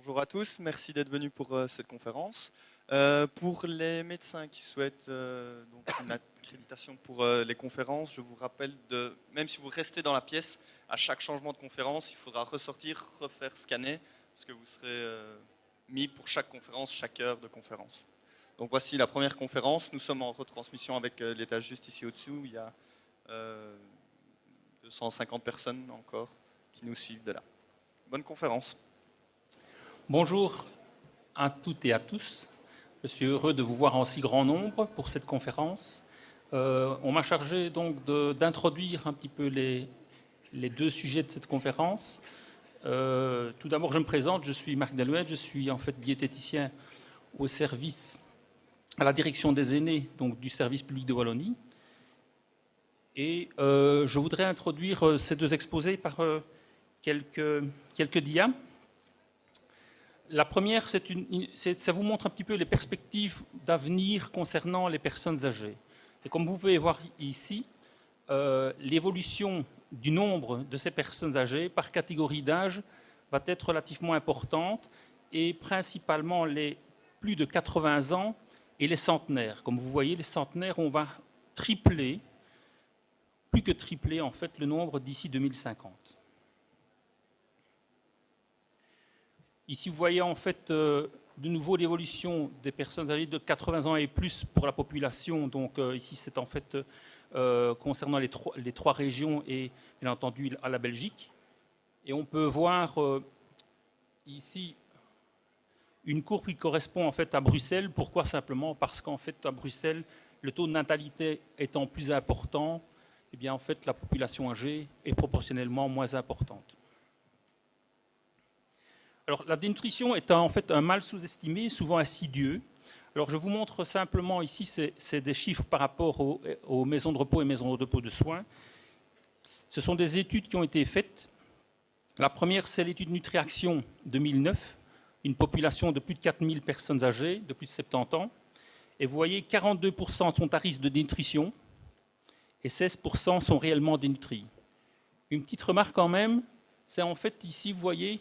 Bonjour à tous, merci d'être venus pour cette conférence. Pour les médecins qui souhaitent donc une accréditation pour les conférences, je vous rappelle même si vous restez dans la pièce, à chaque changement de conférence, il faudra ressortir, refaire scanner, parce que vous serez mis pour chaque conférence, chaque heure de conférence. Donc voici la première conférence, nous sommes en retransmission avec l'étage juste ici au-dessous, il y a 250 personnes encore qui nous suivent de là. Bonne conférence. Bonjour à toutes et à tous. Je suis heureux de vous voir en si grand nombre pour cette conférence. On m'a chargé donc d'introduire un petit peu les deux sujets de cette conférence. Tout d'abord, je me présente, je suis Marc Delouet, je suis en fait diététicien au service, à la direction des aînés donc du service public de Wallonie. Et je voudrais introduire ces deux exposés par quelques dias. La première, ça vous montre un petit peu les perspectives d'avenir concernant les personnes âgées. Et comme vous pouvez voir ici, l'évolution du nombre de ces personnes âgées par catégorie d'âge va être relativement importante, et principalement les plus de 80 ans et les centenaires. Comme vous voyez, les centenaires, on va tripler, plus que tripler en fait, le nombre d'ici 2050. Ici, vous voyez en fait de nouveau l'évolution des personnes âgées de 80 ans et plus pour la population. Donc ici, c'est en fait concernant les trois régions et bien entendu à la Belgique. Et on peut voir ici une courbe qui correspond en fait à Bruxelles. Pourquoi? Simplement parce qu'en fait à Bruxelles, le taux de natalité étant plus important, eh bien en fait la population âgée est proportionnellement moins importante. Alors, la dénutrition est en fait un mal sous-estimé, souvent insidieux. Alors, je vous montre simplement ici, c'est des chiffres par rapport aux maisons de repos et maisons de repos de soins. Ce sont des études qui ont été faites. La première, c'est l'étude Nutriaction 2009, une population de plus de 4000 personnes âgées, de plus de 70 ans. Et vous voyez, 42% sont à risque de dénutrition et 16% sont réellement dénutris. Une petite remarque quand même, c'est en fait ici, vous voyez,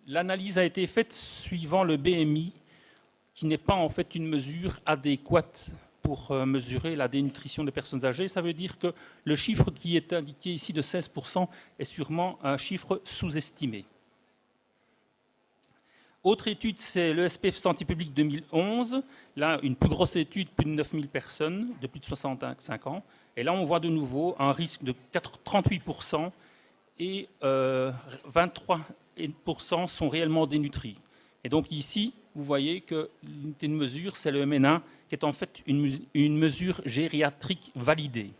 l'analyse a été faite suivant le BMI, qui n'est pas en fait une mesure adéquate pour mesurer la dénutrition des personnes âgées. Ça veut dire que le chiffre qui est indiqué ici de 16% est sûrement un chiffre sous-estimé. Autre étude, c'est le SPF Santé publique 2011. Là, une plus grosse étude, plus de 9000 personnes de plus de 65 ans. Et là, on voit de nouveau un risque de 38% et 23% sont réellement dénutris. Et donc ici, vous voyez que l'unité de mesure, c'est le MNA, qui est en fait une mesure gériatrique validée.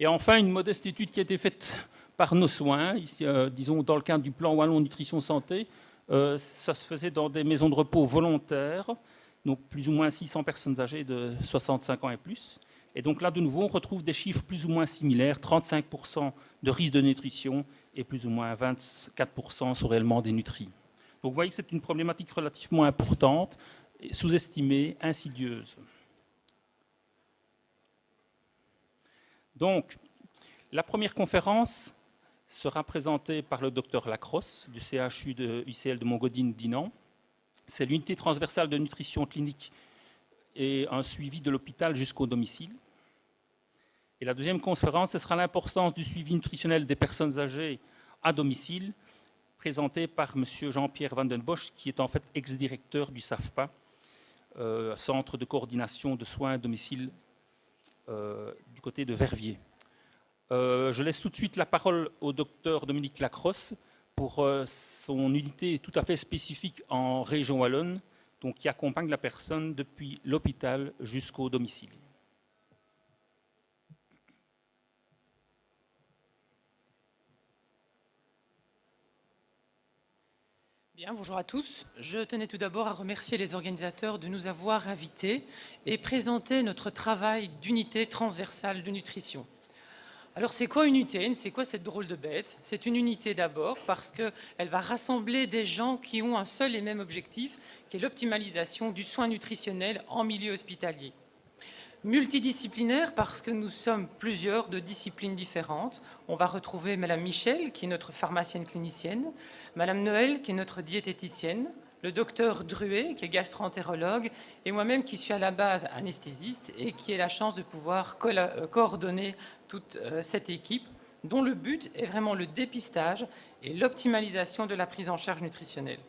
Et enfin, une modeste étude qui a été faite par nos soins, ici, disons dans le cadre du plan Wallon Nutrition Santé. Ça se faisait dans des maisons de repos volontaires, donc plus ou moins 600 personnes âgées de 65 ans et plus. Et donc là, de nouveau, on retrouve des chiffres plus ou moins similaires, 35% de risque de nutrition et plus ou moins 24% sont réellement dénutris. Donc vous voyez que c'est une problématique relativement importante, sous-estimée, insidieuse. Donc, la première conférence sera présentée par le docteur Lacrosse du CHU de UCL de Montgodine-Dinan. C'est l'unité transversale de nutrition clinique et un suivi de l'hôpital jusqu'au domicile. Et la deuxième conférence, ce sera l'importance du suivi nutritionnel des personnes âgées à domicile, présentée par M. Jean-Pierre Van den Bosch, qui est en fait ex-directeur du SAFPA, Centre de coordination de soins à domicile du côté de Verviers. Je laisse tout de suite la parole au docteur Dominique Lacrosse pour son unité tout à fait spécifique en région wallonne, donc qui accompagne la personne depuis l'hôpital jusqu'au domicile. Bien, bonjour à tous. Je tenais tout d'abord à remercier les organisateurs de nous avoir invités et présenter notre travail d'unité transversale de nutrition. Alors c'est quoi une UTN? C'est quoi cette drôle de bête? C'est une unité d'abord parce qu'elle va rassembler des gens qui ont un seul et même objectif, qui est l'optimalisation du soin nutritionnel en milieu hospitalier. Multidisciplinaire parce que nous sommes plusieurs de disciplines différentes. On va retrouver Madame Michel, qui est notre pharmacienne clinicienne, Madame Noël, qui est notre diététicienne, le docteur Druet, qui est gastro-entérologue, et moi-même qui suis à la base anesthésiste et qui ai la chance de pouvoir coordonner toute cette équipe, dont le but est vraiment le dépistage et l'optimalisation de la prise en charge nutritionnelle.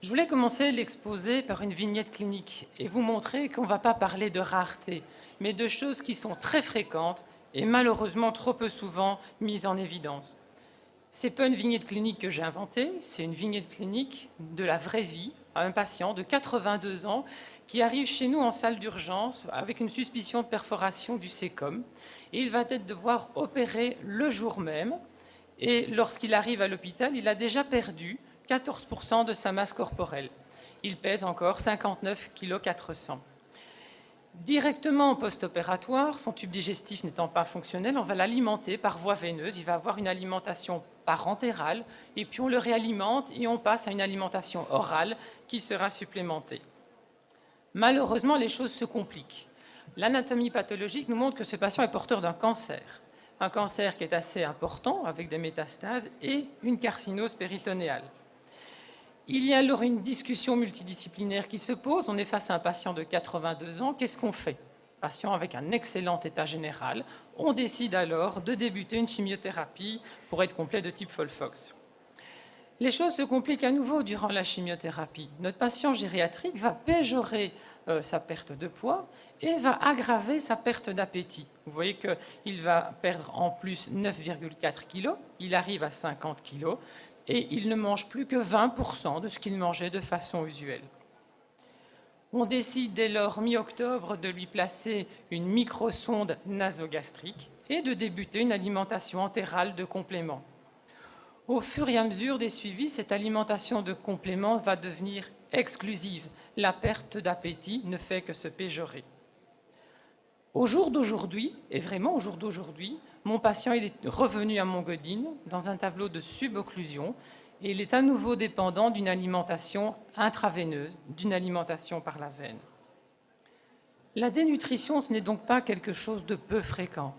Je voulais commencer l'exposé par une vignette clinique et vous montrer qu'on ne va pas parler de rareté, mais de choses qui sont très fréquentes et malheureusement trop peu souvent mises en évidence. Ce n'est pas une vignette clinique que j'ai inventée, c'est une vignette clinique de la vraie vie à un patient de 82 ans qui arrive chez nous en salle d'urgence avec une suspicion de perforation du cécum. Et il va être devoir opérer le jour même. Et lorsqu'il arrive à l'hôpital, il a déjà perdu 14% de sa masse corporelle. Il pèse encore 59,4 kg. Directement au post-opératoire, son tube digestif n'étant pas fonctionnel, on va l'alimenter par voie veineuse. Il va avoir une alimentation parentérale et puis on le réalimente et on passe à une alimentation orale qui sera supplémentée. Malheureusement, les choses se compliquent. L'anatomie pathologique nous montre que ce patient est porteur d'un cancer. Un cancer qui est assez important avec des métastases et une carcinose péritonéale. Il y a alors une discussion multidisciplinaire qui se pose. On est face à un patient de 82 ans. Qu'est-ce qu'on fait? Patient avec un excellent état général. On décide alors de débuter une chimiothérapie pour être complet de type Folfox. Les choses se compliquent à nouveau durant la chimiothérapie. Notre patient gériatrique va péjorer sa perte de poids et va aggraver sa perte d'appétit. Vous voyez qu'il va perdre en plus 9,4 kg. Il arrive à 50 kg. Et il ne mange plus que 20% de ce qu'il mangeait de façon usuelle. On décide dès lors, mi-octobre, de lui placer une microsonde nasogastrique et de débuter une alimentation entérale de complément. Au fur et à mesure des suivis, cette alimentation de complément va devenir exclusive. La perte d'appétit ne fait que se péjorer. Au jour d'aujourd'hui, et vraiment au jour d'aujourd'hui, mon patient il est revenu à Montgodine dans un tableau de subocclusion et il est à nouveau dépendant d'une alimentation intraveineuse, d'une alimentation par la veine. La dénutrition, ce n'est donc pas quelque chose de peu fréquent.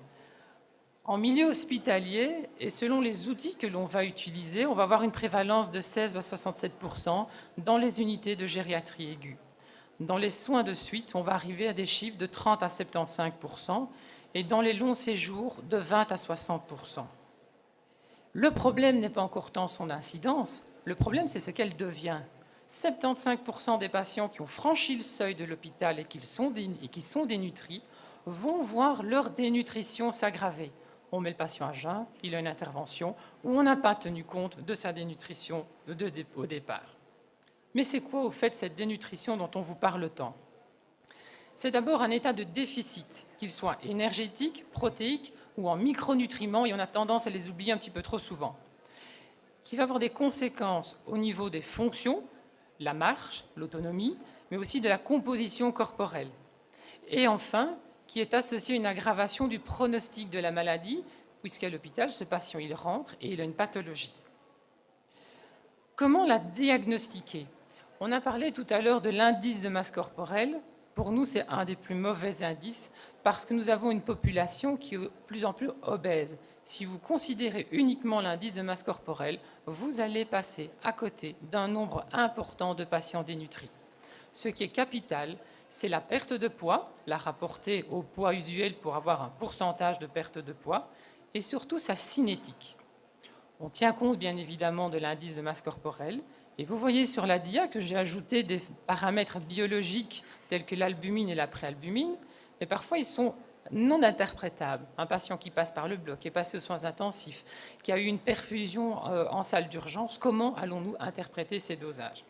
En milieu hospitalier, et selon les outils que l'on va utiliser, on va avoir une prévalence de 16 à 67% dans les unités de gériatrie aiguë. Dans les soins de suite, on va arriver à des chiffres de 30 à 75%, et dans les longs séjours, de 20 à 60%. Le problème n'est pas encore tant son incidence, le problème c'est ce qu'elle devient. 75% des patients qui ont franchi le seuil de l'hôpital et qui sont dénutris vont voir leur dénutrition s'aggraver. On met le patient à jeun, il a une intervention où on n'a pas tenu compte de sa dénutrition au départ. Mais c'est quoi au fait cette dénutrition dont on vous parle tant? C'est d'abord un état de déficit, qu'il soit énergétique, protéique ou en micronutriments, et on a tendance à les oublier un petit peu trop souvent, qui va avoir des conséquences au niveau des fonctions, la marche, l'autonomie, mais aussi de la composition corporelle. Et enfin, qui est associé à une aggravation du pronostic de la maladie, puisqu'à l'hôpital, ce patient, il rentre et il a une pathologie. Comment la diagnostiquer? On a parlé tout à l'heure de l'indice de masse corporelle. Pour nous, c'est un des plus mauvais indices parce que nous avons une population qui est de plus en plus obèse. Si vous considérez uniquement l'indice de masse corporelle, vous allez passer à côté d'un nombre important de patients dénutris. Ce qui est capital, c'est la perte de poids, la rapporter au poids usuel pour avoir un pourcentage de perte de poids, et surtout sa cinétique. On tient compte bien évidemment de l'indice de masse corporelle, et vous voyez sur la dia que j'ai ajouté des paramètres biologiques tels que l'albumine et la préalbumine, mais parfois ils sont non interprétables. Un patient qui passe par le bloc, qui est passé aux soins intensifs, qui a eu une perfusion en salle d'urgence, comment allons-nous interpréter ces dosages?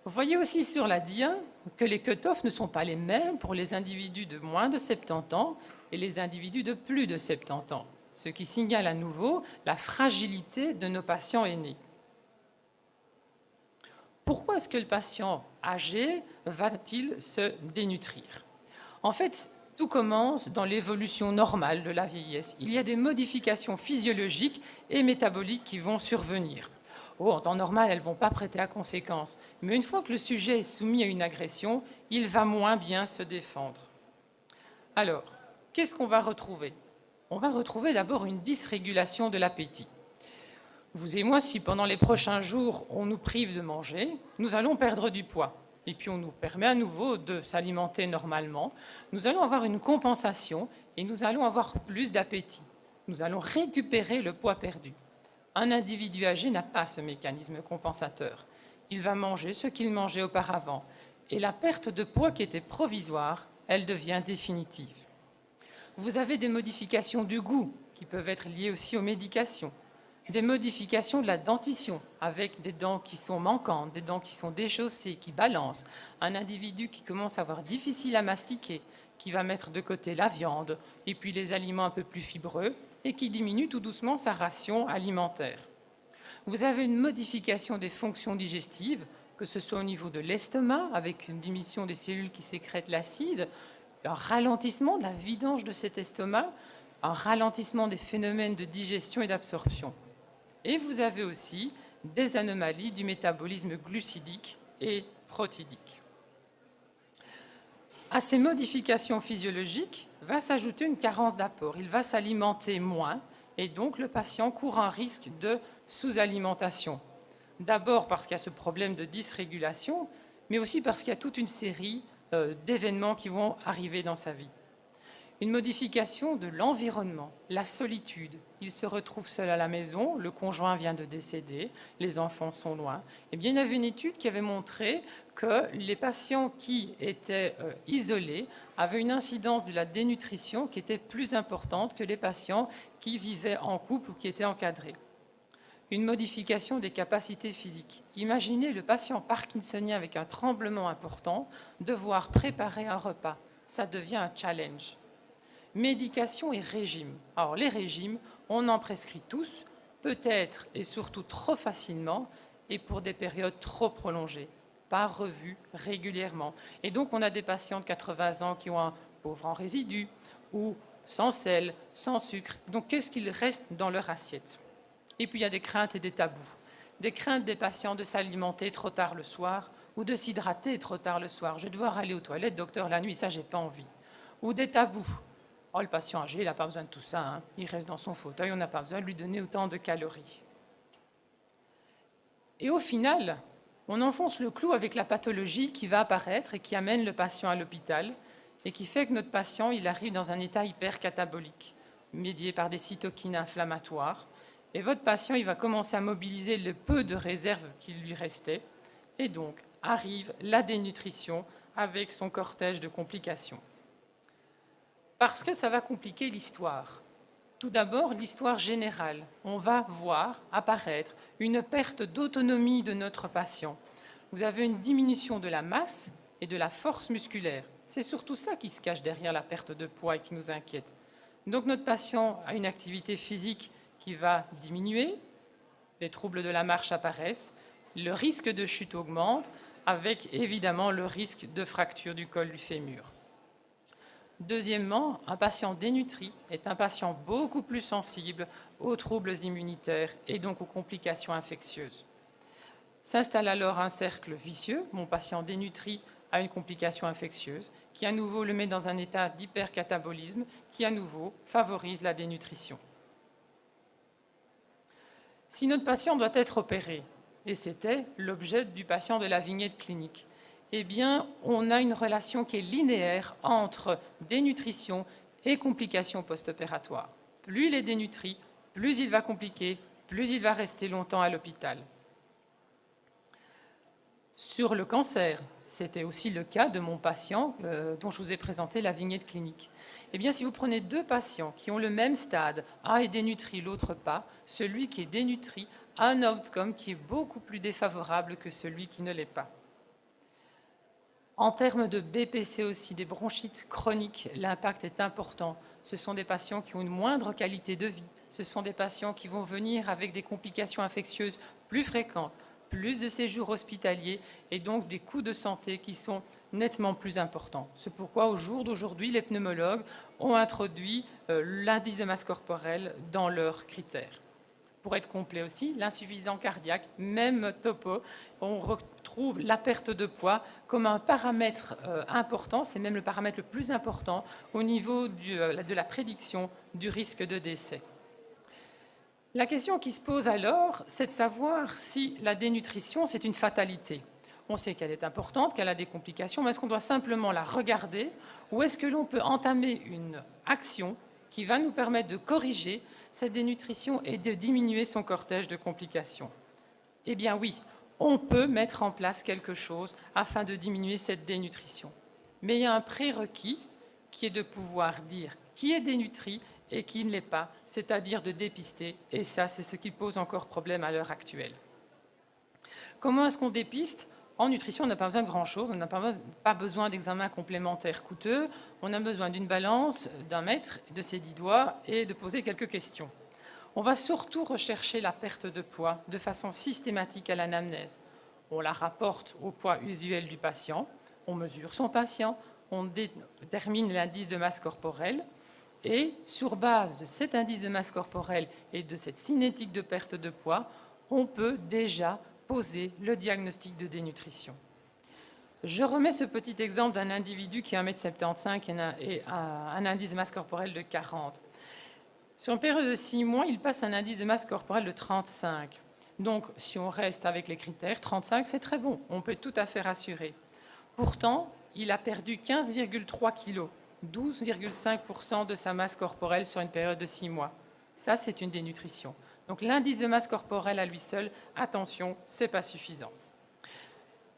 Vous voyez aussi sur la dia que les cut-offs ne sont pas les mêmes pour les individus de moins de 70 ans et les individus de plus de 70 ans, ce qui signale à nouveau la fragilité de nos patients aînés. Pourquoi est-ce que le patient âgé va-t-il se dénutrir? En fait, tout commence dans l'évolution normale de la vieillesse. Il y a des modifications physiologiques et métaboliques qui vont survenir. Oh, en temps normal, elles ne vont pas prêter à conséquence. Mais une fois que le sujet est soumis à une agression, il va moins bien se défendre. Alors, qu'est-ce qu'on va retrouver? On va retrouver d'abord une dysrégulation de l'appétit. Vous et moi, si pendant les prochains jours, on nous prive de manger, nous allons perdre du poids. Et puis on nous permet à nouveau de s'alimenter normalement. Nous allons avoir une compensation et nous allons avoir plus d'appétit. Nous allons récupérer le poids perdu. Un individu âgé n'a pas ce mécanisme compensateur. Il va manger ce qu'il mangeait auparavant. Et la perte de poids qui était provisoire, elle devient définitive. Vous avez des modifications du goût qui peuvent être liées aussi aux médications. Des modifications de la dentition, avec des dents qui sont manquantes, des dents qui sont déchaussées, qui balancent. Un individu qui commence à avoir difficile à mastiquer, qui va mettre de côté la viande et puis les aliments un peu plus fibreux et qui diminue tout doucement sa ration alimentaire. Vous avez une modification des fonctions digestives, que ce soit au niveau de l'estomac, avec une diminution des cellules qui sécrètent l'acide, un ralentissement de la vidange de cet estomac, un ralentissement des phénomènes de digestion et d'absorption. Et vous avez aussi des anomalies du métabolisme glucidique et protidique. À ces modifications physiologiques va s'ajouter une carence d'apport. Il va s'alimenter moins et donc le patient court un risque de sous-alimentation. D'abord parce qu'il y a ce problème de dysrégulation, mais aussi parce qu'il y a toute une série d'événements qui vont arriver dans sa vie. Une modification de l'environnement, la solitude. Il se retrouve seul à la maison, le conjoint vient de décéder, les enfants sont loin. Eh bien, il y avait une étude qui avait montré que les patients qui étaient isolés avaient une incidence de la dénutrition qui était plus importante que les patients qui vivaient en couple ou qui étaient encadrés. Une modification des capacités physiques. Imaginez le patient parkinsonien avec un tremblement important devoir préparer un repas. Ça devient un challenge. Médication et régime. Alors les régimes, on en prescrit tous, peut-être et surtout trop facilement et pour des périodes trop prolongées, pas revues régulièrement. Et donc on a des patients de 80 ans qui ont un pauvre en résidu ou sans sel, sans sucre. Donc qu'est-ce qu'il reste dans leur assiette? Et puis il y a des craintes et des tabous. Des craintes des patients de s'alimenter trop tard le soir ou de s'hydrater trop tard le soir. Je vais devoir aller aux toilettes, docteur, la nuit, ça j'ai pas envie. Ou des tabous. Oh, le patient âgé, il n'a pas besoin de tout ça. Hein. Il reste dans son fauteuil, on n'a pas besoin de lui donner autant de calories. Et au final, on enfonce le clou avec la pathologie qui va apparaître et qui amène le patient à l'hôpital et qui fait que notre patient, il arrive dans un état hypercatabolique, médié par des cytokines inflammatoires. Et votre patient, il va commencer à mobiliser le peu de réserves qui lui restait. Et donc, arrive la dénutrition avec son cortège de complications. Parce que ça va compliquer l'histoire. Tout d'abord, l'histoire générale. On va voir apparaître une perte d'autonomie de notre patient. Vous avez une diminution de la masse et de la force musculaire. C'est surtout ça qui se cache derrière la perte de poids et qui nous inquiète. Donc notre patient a une activité physique qui va diminuer, les troubles de la marche apparaissent, le risque de chute augmente, avec évidemment le risque de fracture du col du fémur. Deuxièmement, un patient dénutri est un patient beaucoup plus sensible aux troubles immunitaires et donc aux complications infectieuses. S'installe alors un cercle vicieux. Mon patient dénutri a une complication infectieuse qui à nouveau le met dans un état d'hypercatabolisme qui à nouveau favorise la dénutrition. Si notre patient doit être opéré, et c'était l'objet du patient de la vignette clinique, eh bien, on a une relation qui est linéaire entre dénutrition et complications post-opératoires. Plus il est dénutri, plus il va compliquer, plus il va rester longtemps à l'hôpital. Sur le cancer, c'était aussi le cas de mon patient dont je vous ai présenté la vignette clinique. Eh bien, si vous prenez deux patients qui ont le même stade, un est dénutri, l'autre pas, celui qui est dénutri a un outcome qui est beaucoup plus défavorable que celui qui ne l'est pas. En termes de BPC aussi, des bronchites chroniques, l'impact est important. Ce sont des patients qui ont une moindre qualité de vie. Ce sont des patients qui vont venir avec des complications infectieuses plus fréquentes, plus de séjours hospitaliers et donc des coûts de santé qui sont nettement plus importants. C'est pourquoi au jour d'aujourd'hui, les pneumologues ont introduit l'indice de masse corporelle dans leurs critères. pour être complet aussi, l'insuffisance cardiaque, même topo. On retrouve la perte de poids comme un paramètre important, c'est même le paramètre le plus important au niveau de la prédiction du risque de décès. La question qui se pose alors, c'est de savoir si la dénutrition, c'est une fatalité. On sait qu'elle est importante, qu'elle a des complications, mais est-ce qu'on doit simplement la regarder ou est-ce que l'on peut entamer une action qui va nous permettre de corriger cette dénutrition et de diminuer son cortège de complications? Eh bien oui, on peut mettre en place quelque chose afin de diminuer cette dénutrition. Mais il y a un prérequis qui est de pouvoir dire qui est dénutri et qui ne l'est pas, c'est-à-dire de dépister, et ça, c'est ce qui pose encore problème à l'heure actuelle. Comment est-ce qu'on dépiste? En nutrition, on n'a pas besoin de grand-chose, on n'a pas besoin d'examens complémentaires coûteux, on a besoin d'une balance, d'un mètre, de ses 10 doigts et de poser quelques questions. On va surtout rechercher la perte de poids de façon systématique à l'anamnèse. On la rapporte au poids usuel du patient, on mesure son patient, on détermine l'indice de masse corporelle et sur base de cet indice de masse corporelle et de cette cinétique de perte de poids, on peut déjà poser le diagnostic de dénutrition. Je remets ce petit exemple d'un individu qui a 1,75 m et un indice de masse corporelle de 40. Sur une période de 6 mois, il passe un indice de masse corporelle de 35. Donc, si on reste avec les critères, 35, c'est très bon, on peut être tout à fait rassuré. Pourtant, il a perdu 15,3 kg, 12,5% de sa masse corporelle sur une période de 6 mois. Ça, c'est une dénutrition. Donc l'indice de masse corporelle à lui seul, attention, ce n'est pas suffisant.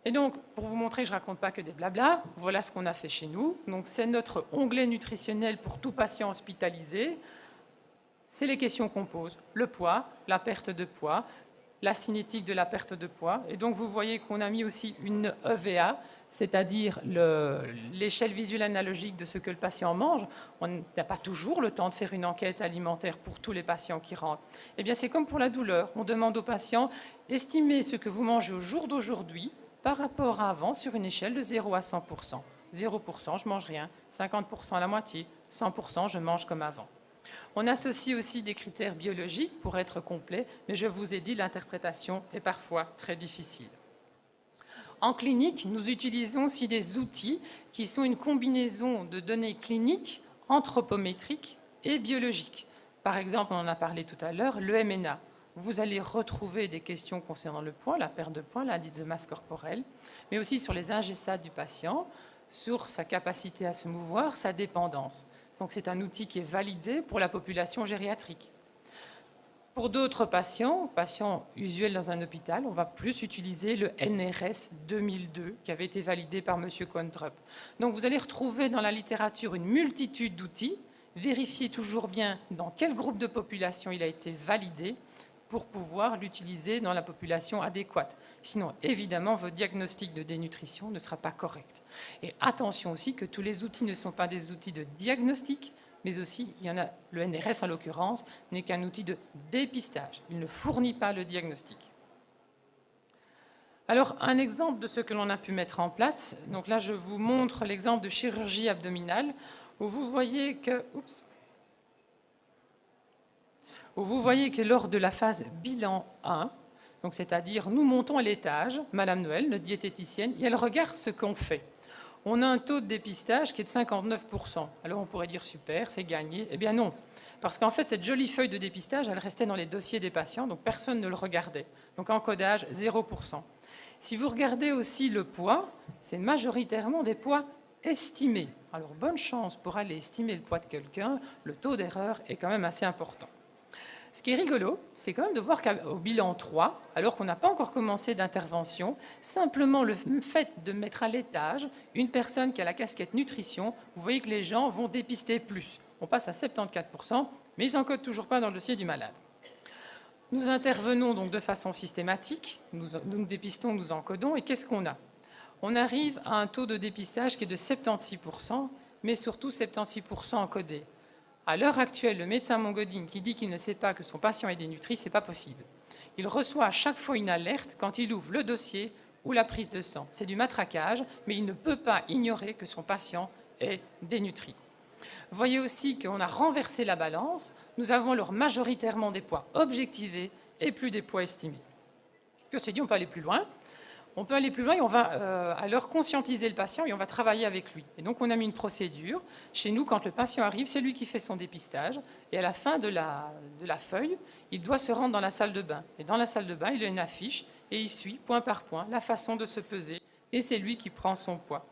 Et donc, pour vous montrer que je ne raconte pas que des blabla, voilà ce qu'on a fait chez nous. Donc c'est notre onglet nutritionnel pour tout patient hospitalisé. C'est les questions qu'on pose. Le poids, la perte de poids, la cinétique de la perte de poids. Et donc vous voyez qu'on a mis aussi une EVA, c'est-à-dire l'échelle visuelle analogique de ce que le patient mange. On n'a pas toujours le temps de faire une enquête alimentaire pour tous les patients qui rentrent. Eh bien, c'est comme pour la douleur. On demande aux patients, estimez ce que vous mangez au jour d'aujourd'hui par rapport à avant sur une échelle de 0 à 100%. 0%, je ne mange rien. 50%, la moitié. 100%, je mange comme avant. On associe aussi des critères biologiques pour être complet, mais je vous ai dit, l'interprétation est parfois très difficile. En clinique, nous utilisons aussi des outils qui sont une combinaison de données cliniques, anthropométriques et biologiques. Par exemple, on en a parlé tout à l'heure, le MNA. Vous allez retrouver des questions concernant le poids, la perte de poids, l'indice de masse corporelle, mais aussi sur les ingessats du patient, sur sa capacité à se mouvoir, sa dépendance. Donc c'est un outil qui est validé pour la population gériatrique. Pour d'autres patients usuels dans un hôpital, on va plus utiliser le NRS 2002 qui avait été validé par M. Contrup. Donc vous allez retrouver dans la littérature une multitude d'outils. Vérifiez toujours bien dans quel groupe de population il a été validé pour pouvoir l'utiliser dans la population adéquate. Sinon, évidemment, votre diagnostic de dénutrition ne sera pas correct. Et attention aussi que tous les outils ne sont pas des outils de diagnostic, mais aussi, il y en a, le NRS en l'occurrence, n'est qu'un outil de dépistage. Il ne fournit pas le diagnostic. Alors, un exemple de ce que l'on a pu mettre en place. Donc là, je vous montre l'exemple de chirurgie abdominale, où vous voyez que... lors de la phase bilan 1, donc c'est-à-dire nous montons à l'étage, Madame Noël, notre diététicienne, et elle regarde ce qu'on fait. On a un taux de dépistage qui est de 59%. Alors on pourrait dire super, c'est gagné. Eh bien non, parce qu'en fait cette jolie feuille de dépistage, elle restait dans les dossiers des patients, donc personne ne le regardait. Donc encodage 0%. Si vous regardez aussi le poids, c'est majoritairement des poids estimés. Alors bonne chance pour aller estimer le poids de quelqu'un, le taux d'erreur est quand même assez important. Ce qui est rigolo, c'est quand même de voir qu'au bilan 3, alors qu'on n'a pas encore commencé d'intervention, simplement le fait de mettre à l'étage une personne qui a la casquette nutrition, vous voyez que les gens vont dépister plus. On passe à 74%, mais ils n'encodent toujours pas dans le dossier du malade. Nous intervenons donc de façon systématique, nous dépistons, nous encodons, et qu'est-ce qu'on a? On arrive à un taux de dépistage qui est de 76%, mais surtout 76% encodé. À l'heure actuelle, le médecin Mongodine qui dit qu'il ne sait pas que son patient est dénutri, ce n'est pas possible. Il reçoit à chaque fois une alerte quand il ouvre le dossier ou la prise de sang. C'est du matraquage, mais il ne peut pas ignorer que son patient est dénutri. Voyez aussi qu'on a renversé la balance. Nous avons alors majoritairement des poids objectivés et plus des poids estimés. Puis on s'est dit, on peut aller plus loin. On peut aller plus loin et on va alors conscientiser le patient et on va travailler avec lui. Et donc on a mis une procédure. Chez nous, quand le patient arrive, c'est lui qui fait son dépistage. Et à la fin de la feuille, il doit se rendre dans la salle de bain. Et dans la salle de bain, il y a une affiche et il suit point par point la façon de se peser. Et c'est lui qui prend son poids.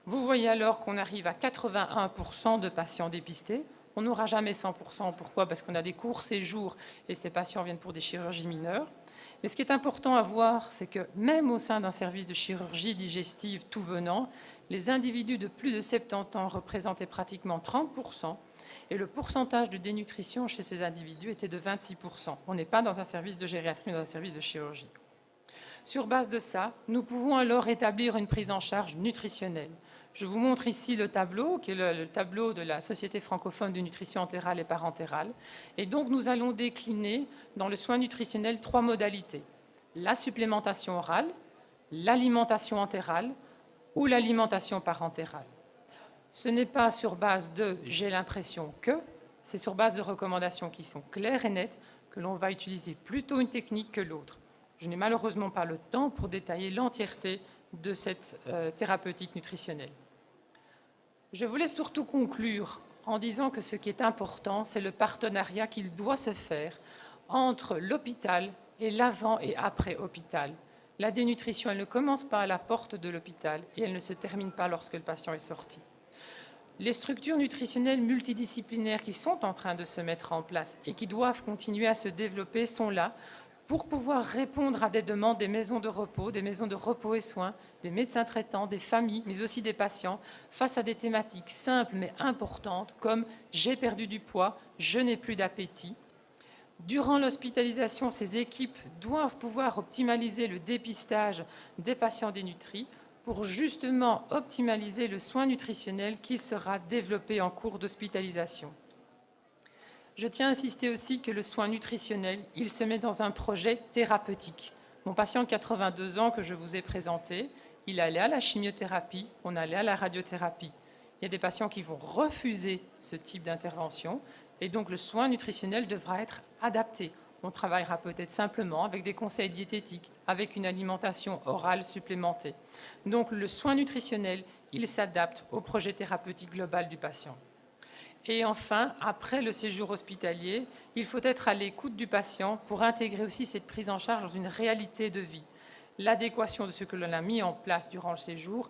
Vous voyez alors qu'on arrive à 81% de patients dépistés. On n'aura jamais 100%. Pourquoi? Parce qu'on a des courts séjours et ces patients viennent pour des chirurgies mineures. Mais ce qui est important à voir, c'est que même au sein d'un service de chirurgie digestive tout venant, les individus de plus de 70 ans représentaient pratiquement 30% et le pourcentage de dénutrition chez ces individus était de 26%. On n'est pas dans un service de gériatrie, mais dans un service de chirurgie. Sur base de ça, nous pouvons alors établir une prise en charge nutritionnelle. Je vous montre ici le tableau, qui est le tableau de la Société francophone de nutrition entérale et parentérale. Et donc, nous allons décliner dans le soin nutritionnel 3 modalités. La supplémentation orale, l'alimentation entérale ou l'alimentation parentérale. Ce n'est pas sur base de « j'ai l'impression que », c'est sur base de recommandations qui sont claires et nettes que l'on va utiliser plutôt une technique que l'autre. Je n'ai malheureusement pas le temps pour détailler l'entièreté de cette thérapeutique nutritionnelle. Je voulais surtout conclure en disant que ce qui est important, c'est le partenariat qu'il doit se faire entre l'hôpital et l'avant et après hôpital. La dénutrition, elle ne commence pas à la porte de l'hôpital et elle ne se termine pas lorsque le patient est sorti. Les structures nutritionnelles multidisciplinaires qui sont en train de se mettre en place et qui doivent continuer à se développer sont là pour pouvoir répondre à des demandes des maisons de repos et soins, des médecins traitants, des familles, mais aussi des patients, face à des thématiques simples mais importantes comme « j'ai perdu du poids, je n'ai plus d'appétit ». Durant l'hospitalisation, ces équipes doivent pouvoir optimaliser le dépistage des patients dénutris pour justement optimaliser le soin nutritionnel qui sera développé en cours d'hospitalisation. Je tiens à insister aussi que le soin nutritionnel, il se met dans un projet thérapeutique. Mon patient de 82 ans que je vous ai présenté, il allait à la chimiothérapie, on allait à la radiothérapie. Il y a des patients qui vont refuser ce type d'intervention et donc le soin nutritionnel devra être adapté. On travaillera peut-être simplement avec des conseils diététiques, avec une alimentation orale supplémentée. Donc le soin nutritionnel, il s'adapte au projet thérapeutique global du patient. Et enfin, après le séjour hospitalier, il faut être à l'écoute du patient pour intégrer aussi cette prise en charge dans une réalité de vie. L'adéquation de ce que l'on a mis en place durant le séjour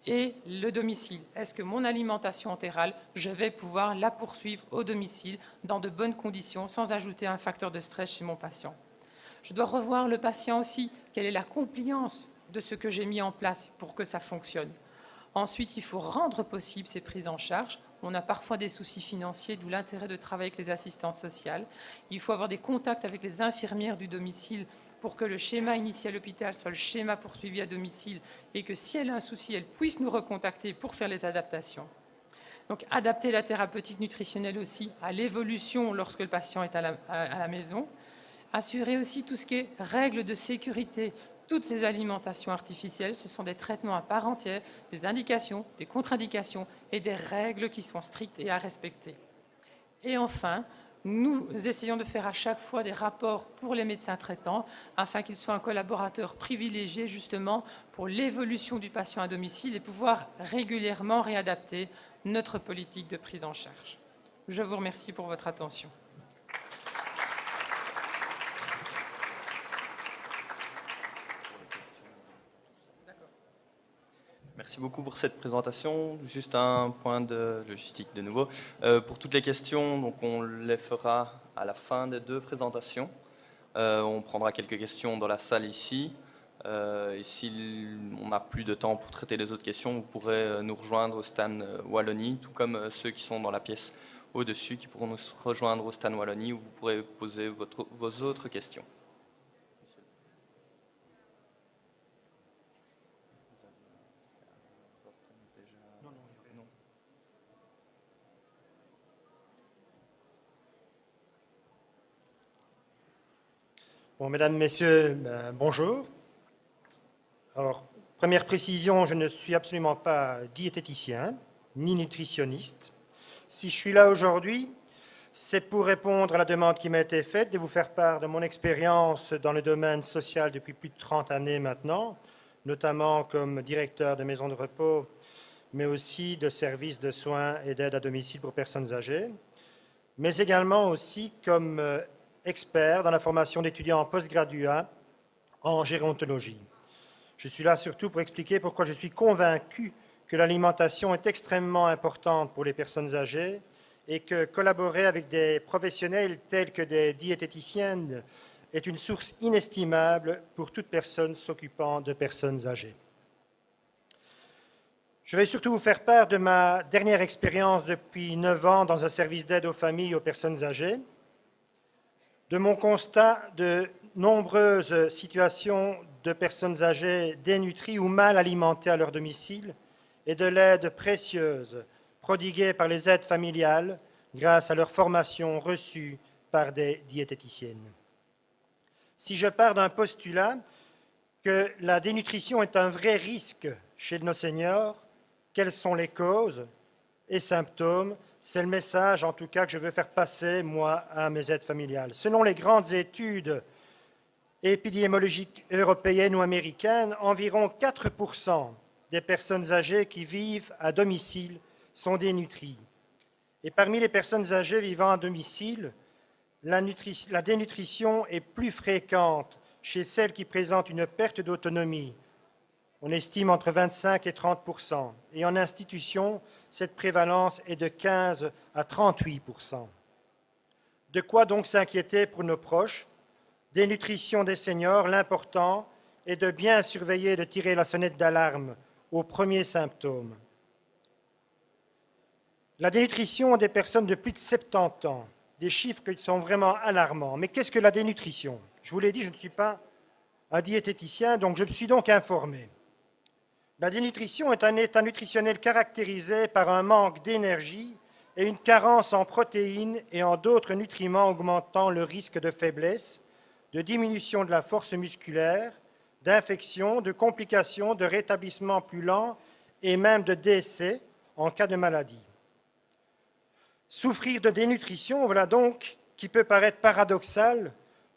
et le domicile. Est-ce que mon alimentation entérale, je vais pouvoir la poursuivre au domicile dans de bonnes conditions sans ajouter un facteur de stress chez mon patient? Je dois revoir le patient aussi. Quelle est la compliance de ce que j'ai mis en place pour que ça fonctionne? Ensuite, il faut rendre possible ces prises en charge. On a parfois des soucis financiers, d'où l'intérêt de travailler avec les assistantes sociales. Il faut avoir des contacts avec les infirmières du domicile pour que le schéma initié à l'hôpital soit le schéma poursuivi à domicile et que si elle a un souci, elle puisse nous recontacter pour faire les adaptations. Donc, adapter la thérapeutique nutritionnelle aussi à l'évolution lorsque le patient est à la maison. Assurer aussi tout ce qui est règles de sécurité. Toutes ces alimentations artificielles, ce sont des traitements à part entière, des indications, des contre-indications et des règles qui sont strictes et à respecter. Et enfin, nous essayons de faire à chaque fois des rapports pour les médecins traitants afin qu'ils soient un collaborateur privilégié justement pour l'évolution du patient à domicile et pouvoir régulièrement réadapter notre politique de prise en charge. Je vous remercie pour votre attention. Merci beaucoup pour cette présentation. Juste un point de logistique de nouveau. Pour toutes les questions, donc on les fera à la fin des 2 présentations. On prendra quelques questions dans la salle ici. Et si on n'a plus de temps pour traiter les autres questions, vous pourrez nous rejoindre au stand Wallonie, tout comme ceux qui sont dans la pièce au-dessus qui pourront nous rejoindre au stand Wallonie où vous pourrez poser vos autres questions. Bon, mesdames, messieurs, bonjour. Alors, première précision, je ne suis absolument pas diététicien, ni nutritionniste. si je suis là aujourd'hui, c'est pour répondre à la demande qui m'a été faite, de vous faire part de mon expérience dans le domaine social depuis plus de 30 années maintenant, notamment comme directeur de maison de repos, mais aussi de services de soins et d'aide à domicile pour personnes âgées, mais également aussi comme expert dans la formation d'étudiants en postgraduat en gérontologie. Je suis là surtout pour expliquer pourquoi je suis convaincu que l'alimentation est extrêmement importante pour les personnes âgées et que collaborer avec des professionnels tels que des diététiciennes est une source inestimable pour toute personne s'occupant de personnes âgées. Je vais surtout vous faire part de ma dernière expérience depuis 9 ans dans un service d'aide aux familles et aux personnes âgées, de mon constat de nombreuses situations de personnes âgées dénutries ou mal alimentées à leur domicile et de l'aide précieuse prodiguée par les aides familiales grâce à leur formation reçue par des diététiciennes. Si je pars d'un postulat que la dénutrition est un vrai risque chez nos seniors, quelles sont les causes et symptômes? C'est le message, en tout cas, que je veux faire passer, moi, à mes aides familiales. Selon les grandes études épidémiologiques européennes ou américaines, environ 4% des personnes âgées qui vivent à domicile sont dénutries. Et parmi les personnes âgées vivant à domicile, la dénutrition est plus fréquente chez celles qui présentent une perte d'autonomie. On estime entre 25 et 30%. Et en institution, cette prévalence est de 15 à 38%. De quoi donc s'inquiéter pour nos proches? Dénutrition des seniors, l'important est de bien surveiller et de tirer la sonnette d'alarme aux premiers symptômes. La dénutrition des personnes de plus de 70 ans, des chiffres qui sont vraiment alarmants. Mais qu'est-ce que la dénutrition? Je vous l'ai dit, je ne suis pas un diététicien, donc je me suis donc informé. La dénutrition est un état nutritionnel caractérisé par un manque d'énergie et une carence en protéines et en d'autres nutriments augmentant le risque de faiblesse, de diminution de la force musculaire, d'infection, de complications, de rétablissement plus lent et même de décès en cas de maladie. Souffrir de dénutrition, voilà donc qui peut paraître paradoxal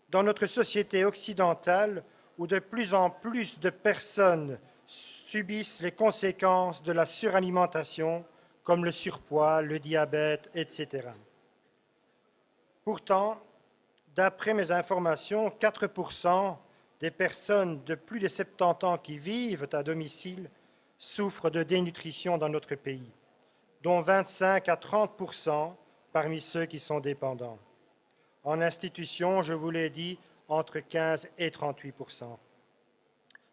dans notre société occidentale où de plus en plus de personnes subissent les conséquences de la suralimentation, comme le surpoids, le diabète, etc. Pourtant, d'après mes informations, 4% des personnes de plus de 70 ans qui vivent à domicile souffrent de dénutrition dans notre pays, dont 25 à 30% parmi ceux qui sont dépendants. En institution, je vous l'ai dit, entre 15 et 38%.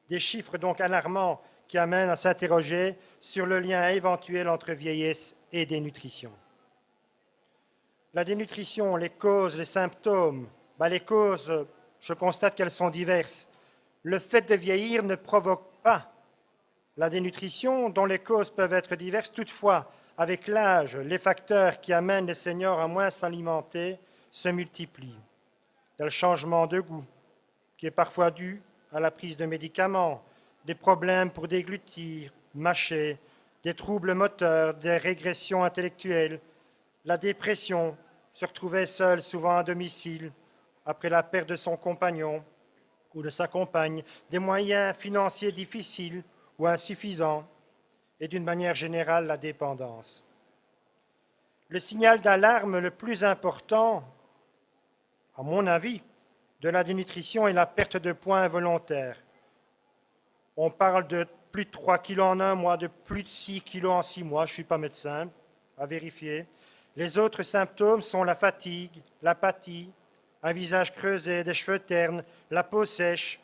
Des chiffres donc alarmants qui amènent à s'interroger sur le lien éventuel entre vieillesse et dénutrition. La dénutrition, les causes, les symptômes, les causes, je constate qu'elles sont diverses. Le fait de vieillir ne provoque pas la dénutrition, dont les causes peuvent être diverses. Toutefois, avec l'âge, les facteurs qui amènent les seniors à moins s'alimenter se multiplient. Il y a le changement de goût, qui est parfois dû à la prise de médicaments, des problèmes pour déglutir, mâcher, des troubles moteurs, des régressions intellectuelles, la dépression, se retrouver seul, souvent à domicile, après la perte de son compagnon ou de sa compagne, des moyens financiers difficiles ou insuffisants, et d'une manière générale, la dépendance. Le signal d'alarme le plus important, à mon avis, de la dénutrition est la perte de poids involontaire. On parle de plus de 3 kilos en un mois, de plus de 6 kilos en 6 mois. Je ne suis pas médecin, à vérifier. Les autres symptômes sont la fatigue, l'apathie, un visage creusé, des cheveux ternes, la peau sèche.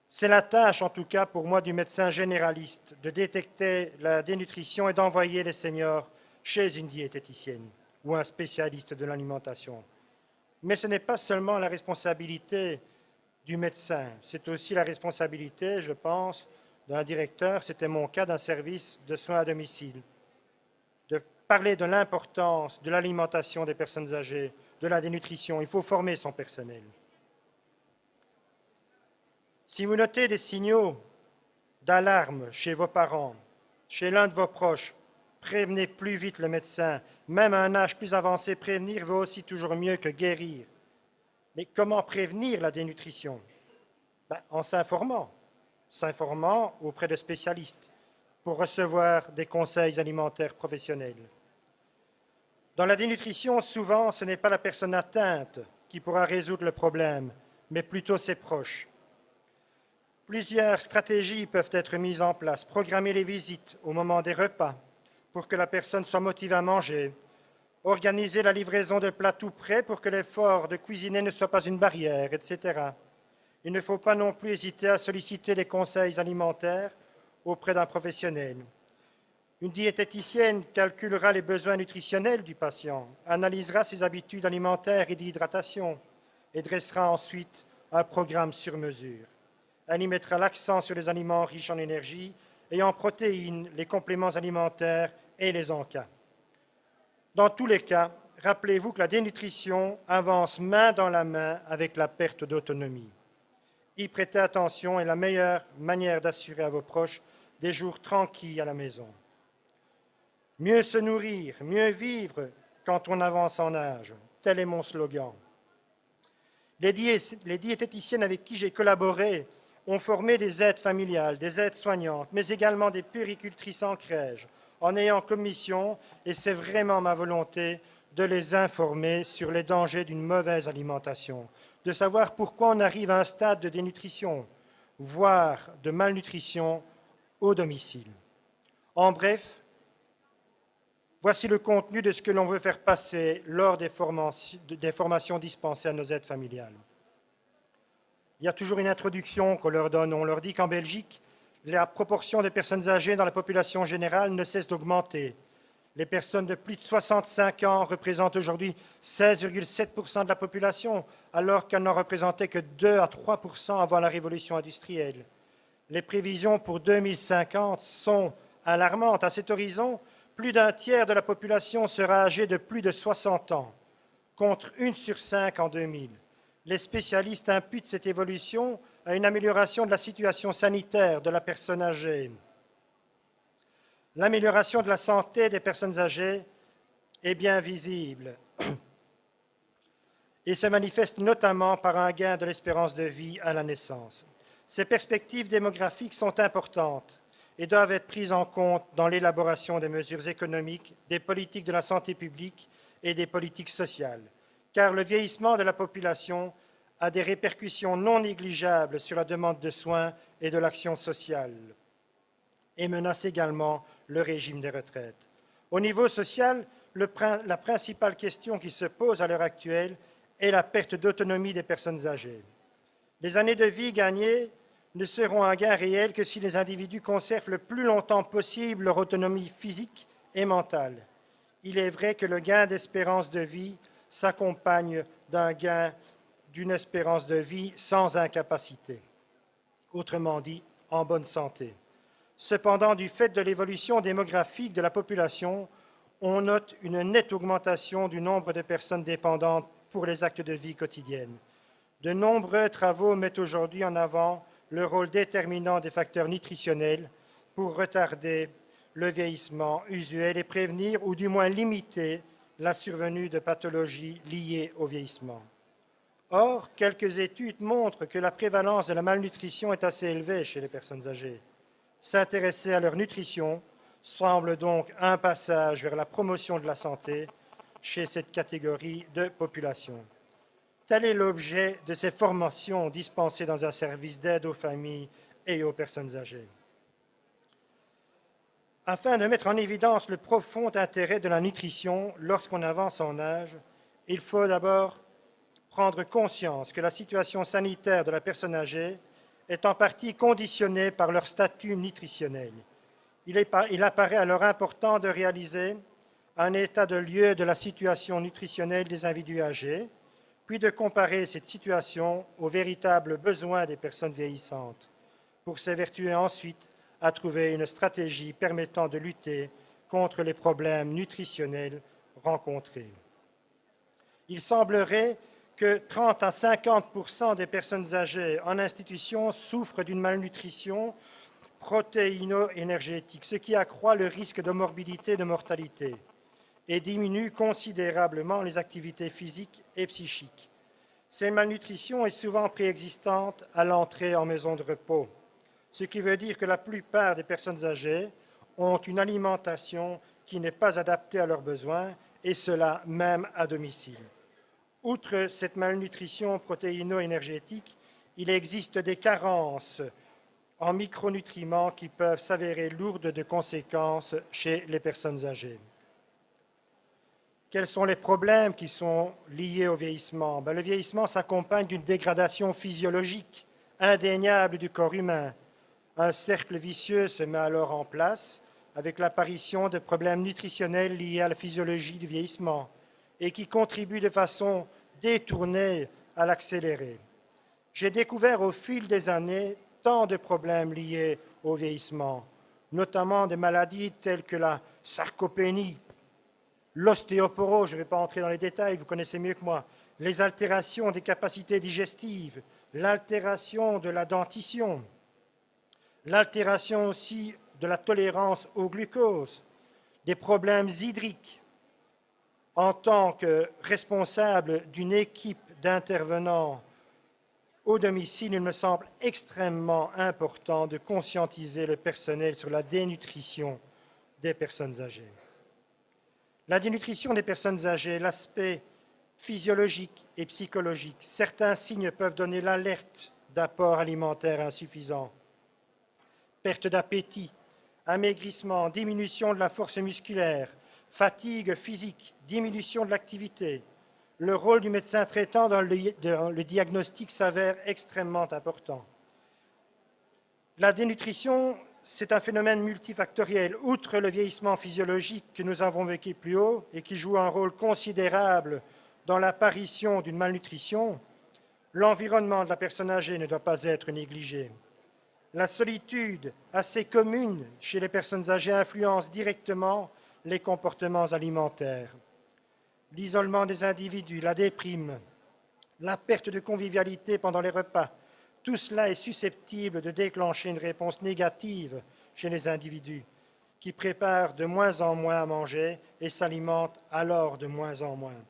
C'est la tâche, en tout cas pour moi, du médecin généraliste, de détecter la dénutrition et d'envoyer les seniors chez une diététicienne ou un spécialiste de l'alimentation. Mais ce n'est pas seulement la responsabilité du médecin, c'est aussi la responsabilité, je pense, d'un directeur, c'était mon cas, d'un service de soins à domicile, de parler de l'importance de l'alimentation des personnes âgées, de la dénutrition. Il faut former son personnel. Si vous notez des signaux d'alarme chez vos parents, chez l'un de vos proches, Prévenez plus vite le médecin. Même à un âge plus avancé, prévenir vaut aussi toujours mieux que guérir. Mais comment prévenir la dénutrition? En s'informant auprès de spécialistes pour recevoir des conseils alimentaires professionnels. Dans la dénutrition, souvent, ce n'est pas la personne atteinte qui pourra résoudre le problème, mais plutôt ses proches. Plusieurs stratégies peuvent être mises en place. Programmer les visites au moment des repas pour que la personne soit motivée à manger. Organiser la livraison de plats tout prêts pour que l'effort de cuisiner ne soit pas une barrière, etc. Il ne faut pas non plus hésiter à solliciter des conseils alimentaires auprès d'un professionnel. Une diététicienne calculera les besoins nutritionnels du patient, analysera ses habitudes alimentaires et d'hydratation et dressera ensuite un programme sur mesure. Elle y mettra l'accent sur les aliments riches en énergie et en protéines, les compléments alimentaires et les encas. Dans tous les cas, rappelez-vous que la dénutrition avance main dans la main avec la perte d'autonomie. Y prêter attention est la meilleure manière d'assurer à vos proches des jours tranquilles à la maison. Mieux se nourrir, mieux vivre quand on avance en âge, tel est mon slogan. Les diététiciennes avec qui j'ai collaboré ont formé des aides familiales, des aides soignantes, mais également des puéricultrices en crèche, en ayant comme mission, et c'est vraiment ma volonté, de les informer sur les dangers d'une mauvaise alimentation, de savoir pourquoi on arrive à un stade de dénutrition, voire de malnutrition au domicile. En bref, voici le contenu de ce que l'on veut faire passer lors des formations dispensées à nos aides familiales. Il y a toujours une introduction qu'on leur donne. On leur dit qu'en Belgique, la proportion des personnes âgées dans la population générale ne cesse d'augmenter. Les personnes de plus de 65 ans représentent aujourd'hui 16,7% de la population, alors qu'elles n'en représentaient que 2 à 3% avant la révolution industrielle. Les prévisions pour 2050 sont alarmantes. À cet horizon, plus d'un tiers de la population sera âgée de plus de 60 ans, contre 1 sur 5 en 2000. Les spécialistes imputent cette évolution à une amélioration de la situation sanitaire de la personne âgée. L'amélioration de la santé des personnes âgées est bien visible et se manifeste notamment par un gain de l'espérance de vie à la naissance. Ces perspectives démographiques sont importantes et doivent être prises en compte dans l'élaboration des mesures économiques, des politiques de la santé publique et des politiques sociales, car le vieillissement de la population a des répercussions non négligeables sur la demande de soins et de l'action sociale et menace également le régime des retraites. Au niveau social, la principale question qui se pose à l'heure actuelle est la perte d'autonomie des personnes âgées. Les années de vie gagnées ne seront un gain réel que si les individus conservent le plus longtemps possible leur autonomie physique et mentale. Il est vrai que le gain d'espérance de vie s'accompagne d'un gain d'une espérance de vie sans incapacité, autrement dit, en bonne santé. Cependant, du fait de l'évolution démographique de la population, on note une nette augmentation du nombre de personnes dépendantes pour les actes de vie quotidiennes. De nombreux travaux mettent aujourd'hui en avant le rôle déterminant des facteurs nutritionnels pour retarder le vieillissement usuel et prévenir ou du moins limiter la survenue de pathologies liées au vieillissement. Or, quelques études montrent que la prévalence de la malnutrition est assez élevée chez les personnes âgées. S'intéresser à leur nutrition semble donc un passage vers la promotion de la santé chez cette catégorie de population. Tel est l'objet de ces formations dispensées dans un service d'aide aux familles et aux personnes âgées. Afin de mettre en évidence le profond intérêt de la nutrition lorsqu'on avance en âge, il faut d'abord prendre conscience que la situation sanitaire de la personne âgée est en partie conditionnée par leur statut nutritionnel. Il apparaît alors important de réaliser un état de lieu de la situation nutritionnelle des individus âgés, puis de comparer cette situation aux véritables besoins des personnes vieillissantes, pour s'évertuer ensuite à trouver une stratégie permettant de lutter contre les problèmes nutritionnels rencontrés. Il semblerait que 30 à 50% des personnes âgées en institution souffrent d'une malnutrition protéino-énergétique, ce qui accroît le risque de morbidité et de mortalité et diminue considérablement les activités physiques et psychiques. Cette malnutrition est souvent préexistante à l'entrée en maison de repos, ce qui veut dire que la plupart des personnes âgées ont une alimentation qui n'est pas adaptée à leurs besoins, et cela même à domicile. Outre cette malnutrition protéino-énergétique, il existe des carences en micronutriments qui peuvent s'avérer lourdes de conséquences chez les personnes âgées. Quels sont les problèmes qui sont liés au vieillissement? Le vieillissement s'accompagne d'une dégradation physiologique indéniable du corps humain. Un cercle vicieux se met alors en place avec l'apparition de problèmes nutritionnels liés à la physiologie du vieillissement et qui contribuent de façon détournée à l'accélérer. J'ai découvert au fil des années tant de problèmes liés au vieillissement, notamment des maladies telles que la sarcopénie, l'ostéoporose, je ne vais pas entrer dans les détails, vous connaissez mieux que moi, les altérations des capacités digestives, l'altération de la dentition, l'altération aussi de la tolérance au glucose, des problèmes hydriques. En tant que responsable d'une équipe d'intervenants au domicile, il me semble extrêmement important de conscientiser le personnel sur la dénutrition des personnes âgées. La dénutrition des personnes âgées, l'aspect physiologique et psychologique, certains signes peuvent donner l'alerte d'apport alimentaire insuffisant. Perte d'appétit, amaigrissement, diminution de la force musculaire, fatigue physique, diminution de l'activité. Le rôle du médecin traitant dans le diagnostic s'avère extrêmement important. La dénutrition, c'est un phénomène multifactoriel. Outre le vieillissement physiologique que nous avons évoqué plus haut et qui joue un rôle considérable dans l'apparition d'une malnutrition, l'environnement de la personne âgée ne doit pas être négligé. La solitude, assez commune chez les personnes âgées, influence directement les comportements alimentaires. L'isolement des individus, la déprime, la perte de convivialité pendant les repas, tout cela est susceptible de déclencher une réponse négative chez les individus qui préparent de moins en moins à manger et s'alimentent alors de moins en moins.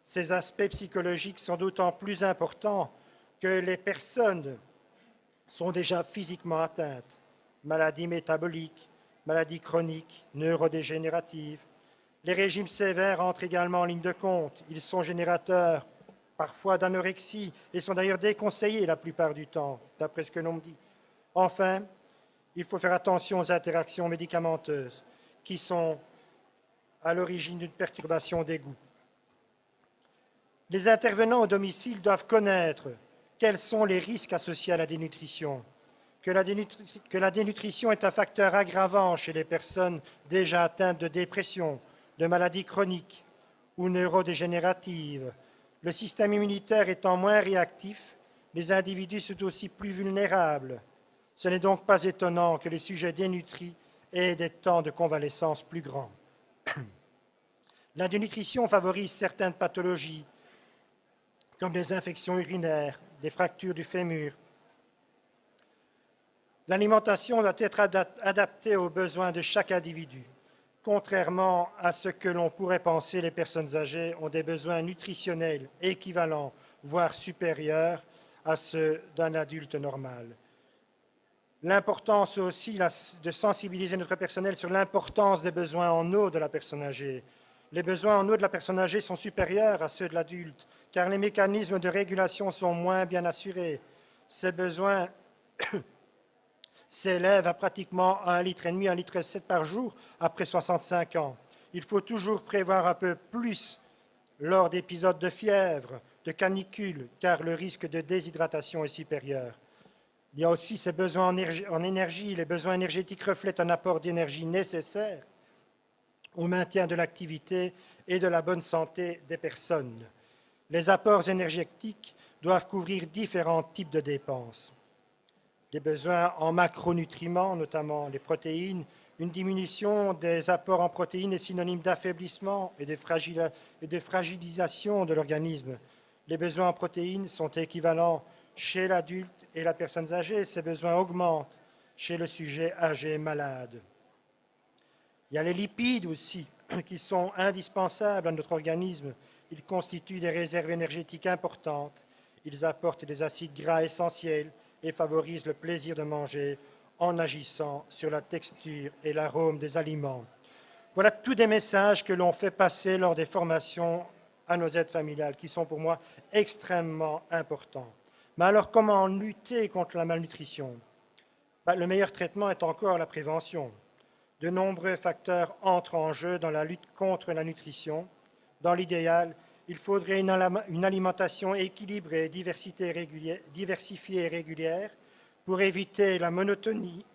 Ces aspects psychologiques sont d'autant plus importants que les personnes sont déjà physiquement atteintes, maladies métaboliques, maladies chroniques, neurodégénératives. Les régimes sévères entrent également en ligne de compte. Ils sont générateurs parfois d'anorexie et sont d'ailleurs déconseillés la plupart du temps, d'après ce que l'on me dit. Enfin, il faut faire attention aux interactions médicamenteuses qui sont à l'origine d'une perturbation des goûts. Les intervenants au domicile doivent connaître quels sont les risques associés à la dénutrition, que la dénutrition est un facteur aggravant chez les personnes déjà atteintes de dépression, de maladies chroniques ou neurodégénératives. Le système immunitaire étant moins réactif, les individus sont aussi plus vulnérables. Ce n'est donc pas étonnant que les sujets dénutris aient des temps de convalescence plus grands. La dénutrition favorise certaines pathologies, comme des infections urinaires, des fractures du fémur. L'alimentation doit être adaptée aux besoins de chaque individu. Contrairement à ce que l'on pourrait penser, les personnes âgées ont des besoins nutritionnels équivalents, voire supérieurs à ceux d'un adulte normal. L'importance aussi de sensibiliser notre personnel sur l'importance des besoins en eau de la personne âgée. Les besoins en eau de la personne âgée sont supérieurs à ceux de l'adulte, car les mécanismes de régulation sont moins bien assurés. Ces besoins s'élèvent à pratiquement 1,5 litre, 1,7 litre par jour après 65 ans. Il faut toujours prévoir un peu plus lors d'épisodes de fièvre, de canicule, car le risque de déshydratation est supérieur. Il y a aussi ces besoins en énergie. Les besoins énergétiques reflètent un apport d'énergie nécessaire au maintien de l'activité et de la bonne santé des personnes. Les apports énergétiques doivent couvrir différents types de dépenses. Des besoins en macronutriments, notamment les protéines. Une diminution des apports en protéines est synonyme d'affaiblissement et de fragilisation de l'organisme. Les besoins en protéines sont équivalents chez l'adulte et la personne âgée. Ces besoins augmentent chez le sujet âgé malade. Il y a les lipides aussi, qui sont indispensables à notre organisme. Ils constituent des réserves énergétiques importantes. Ils apportent des acides gras essentiels et favorisent le plaisir de manger en agissant sur la texture et l'arôme des aliments. Voilà tous des messages que l'on fait passer lors des formations à nos aides familiales, qui sont pour moi extrêmement importants. Mais alors, comment lutter contre la malnutrition? Le meilleur traitement est encore la prévention. De nombreux facteurs entrent en jeu dans la lutte contre la nutrition. Dans l'idéal, il faudrait une alimentation équilibrée, diversifiée et régulière pour éviter la monotonie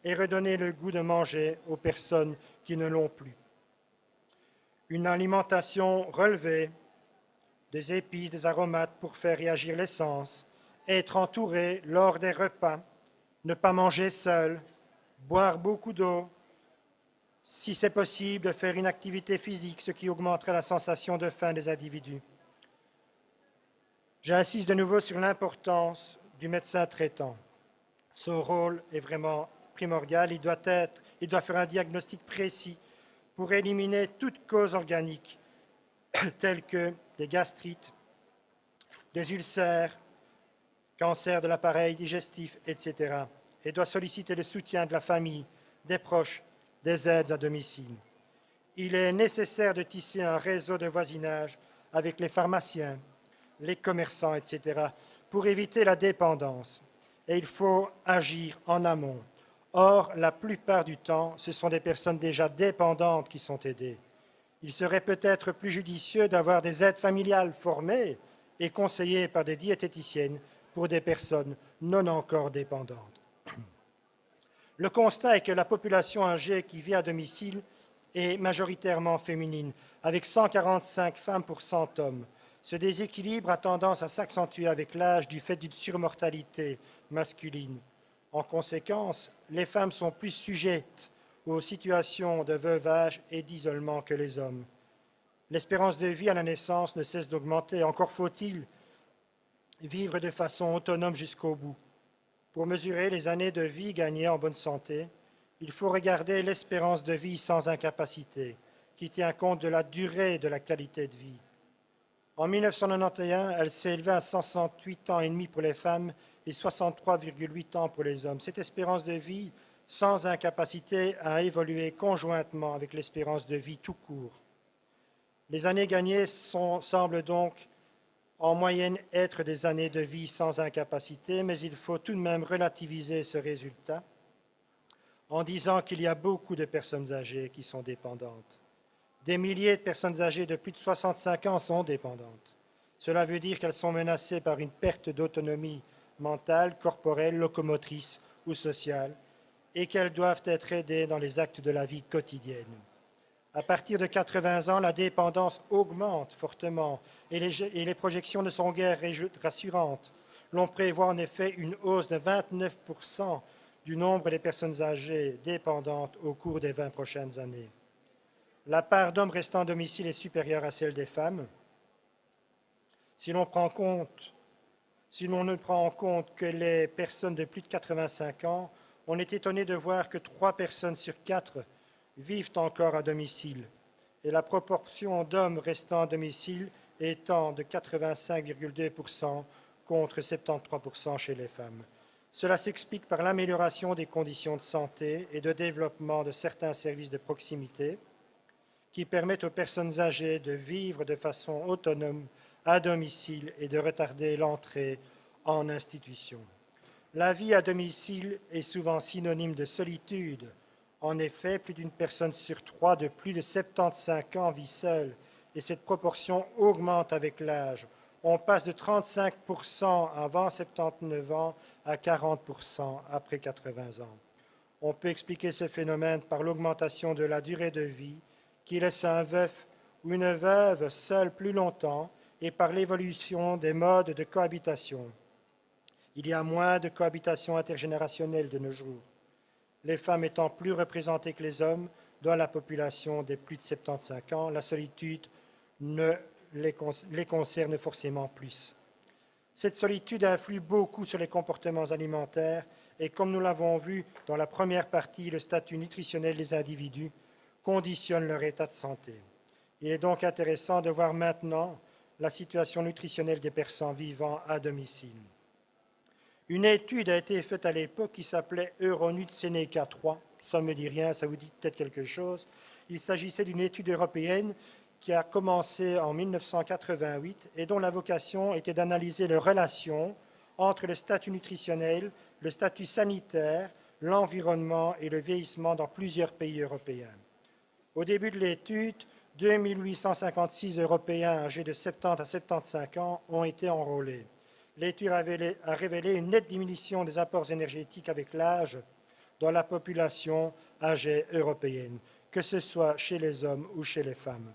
et redonner le goût de manger aux personnes qui ne l'ont plus. Une alimentation relevée, des épices, des aromates pour faire réagir les sens, être entouré lors des repas, ne pas manger seul, boire beaucoup d'eau, si c'est possible, de faire une activité physique, ce qui augmenterait la sensation de faim des individus. J'insiste de nouveau sur l'importance du médecin traitant. Son rôle est vraiment primordial. Il doit faire un diagnostic précis pour éliminer toute cause organique, telles que des gastrites, des ulcères, cancer de l'appareil digestif, etc. Et doit solliciter le soutien de la famille, des proches, des aides à domicile. Il est nécessaire de tisser un réseau de voisinage avec les pharmaciens, les commerçants, etc., pour éviter la dépendance. Et il faut agir en amont. Or, la plupart du temps, ce sont des personnes déjà dépendantes qui sont aidées. Il serait peut-être plus judicieux d'avoir des aides familiales formées et conseillées par des diététiciennes pour des personnes non encore dépendantes. Le constat est que la population âgée qui vit à domicile est majoritairement féminine, avec 145 femmes pour 100 hommes. Ce déséquilibre a tendance à s'accentuer avec l'âge du fait d'une surmortalité masculine. En conséquence, les femmes sont plus sujettes aux situations de veuvage et d'isolement que les hommes. L'espérance de vie à la naissance ne cesse d'augmenter. Encore faut-il vivre de façon autonome jusqu'au bout. Pour mesurer les années de vie gagnées en bonne santé, il faut regarder l'espérance de vie sans incapacité, qui tient compte de la durée et de la qualité de vie. En 1991, elle s'est élevée à 168 ans et demi pour les femmes et 63,8 ans pour les hommes. Cette espérance de vie sans incapacité a évolué conjointement avec l'espérance de vie tout court. Les années gagnées semblent donc en moyenne être des années de vie sans incapacité, mais il faut tout de même relativiser ce résultat en disant qu'il y a beaucoup de personnes âgées qui sont dépendantes. Des milliers de personnes âgées de plus de 65 ans sont dépendantes. Cela veut dire qu'elles sont menacées par une perte d'autonomie mentale, corporelle, locomotrice ou sociale, et qu'elles doivent être aidées dans les actes de la vie quotidienne. À partir de 80 ans, la dépendance augmente fortement et les projections ne sont guère rassurantes. L'on prévoit en effet une hausse de 29% du nombre des personnes âgées dépendantes au cours des 20 prochaines années. La part d'hommes restant à domicile est supérieure à celle des femmes. Si l'on ne prend en compte que les personnes de plus de 85 ans, on est étonné de voir que 3 personnes sur 4 vivent encore à domicile, et la proportion d'hommes restant à domicile étant de 85,2% contre 73% chez les femmes. Cela s'explique par l'amélioration des conditions de santé et de développement de certains services de proximité qui permettent aux personnes âgées de vivre de façon autonome à domicile et de retarder l'entrée en institution. La vie à domicile est souvent synonyme de solitude. En effet, plus d'une personne sur 3 de plus de 75 ans vit seule et cette proportion augmente avec l'âge. On passe de 35% avant 79 ans à 40% après 80 ans. On peut expliquer ce phénomène par l'augmentation de la durée de vie qui laisse un veuf ou une veuve seule plus longtemps et par l'évolution des modes de cohabitation. Il y a moins de cohabitation intergénérationnelle de nos jours, les femmes étant plus représentées que les hommes dans la population des plus de 75 ans. La solitude les concerne forcément plus. Cette solitude influe beaucoup sur les comportements alimentaires et comme nous l'avons vu dans la première partie, le statut nutritionnel des individus conditionne leur état de santé. Il est donc intéressant de voir maintenant la situation nutritionnelle des personnes vivant à domicile. Une étude a été faite à l'époque qui s'appelait Euronut Seneca 3. Ça ne me dit rien, ça vous dit peut-être quelque chose. Il s'agissait d'une étude européenne qui a commencé en 1988 et dont la vocation était d'analyser les relations entre le statut nutritionnel, le statut sanitaire, l'environnement et le vieillissement dans plusieurs pays européens. Au début de l'étude, 2856 Européens âgés de 70 à 75 ans ont été enrôlés. L'étude a révélé une nette diminution des apports énergétiques avec l'âge dans la population âgée européenne, que ce soit chez les hommes ou chez les femmes.